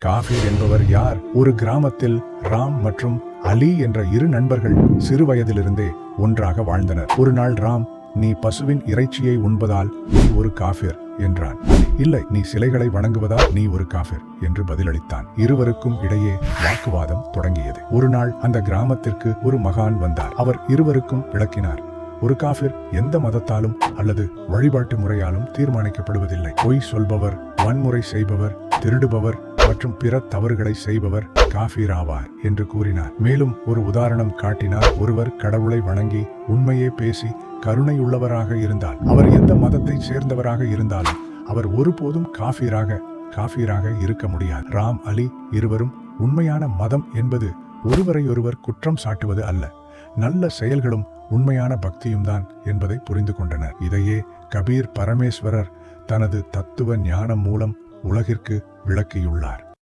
காஃபீர் என்பவர் யார்? ஒரு கிராமத்தில் ராம் மற்றும் அலி என்ற இரு நண்பர்கள் சிறு வயதிலிருந்தே ஒன்றாக வாழ்ந்தனர். ஒரு நாள் ராம், நீ பசுவின் இறைச்சியை உண்பதால் நீ ஒரு காஃபிர் என்றான். இல்லை, நீ சிலைகளை வணங்குவதால் நீ ஒரு காஃபிர் என்று பதிலளித்தான். இருவருக்கும் இடையே வாக்குவாதம் தொடங்கியது. ஒரு நாள் அந்த கிராமத்திற்கு ஒரு மகான் வந்தார். அவர் இருவருக்கும் விளக்கினார். ஒரு காஃபிர் எந்த மதத்தாலும் அல்லது வழிபாட்டு முறையாலும் தீர்மானிக்கப்படுவதில்லை. பொய் சொல்பவர், வன்முறை செய்பவர், திருடுபவர் மற்றும் பிற தவறுகளை செய்பவர் காஃபிர் ஆவார் என்று கூறினார். மேலும் ஒரு உதாரணம் காட்டினார். ஒருவர் கடவுளை வணங்கி உண்மையே பேசி கருணையுள்ளவராக இருந்தால், அவர் எந்த மதத்தை சேர்ந்தவராக இருந்தாலும் அவர் ஒருபோதும் காஃபிராக இருக்க முடியாது. ராம், அலி இருவரும் உண்மையான மதம் என்பது ஒருவரையொருவர் குற்றம் சாட்டுவது அல்ல, நல்ல செயல்களும் உண்மையான பக்தியும் தான் என்பதை புரிந்து கொண்டனர். இதையே கபீர் பரமேஸ்வரர் தனது தத்துவ ஞானம் மூலம் உலகிற்கு விளக்கியுள்ளார்.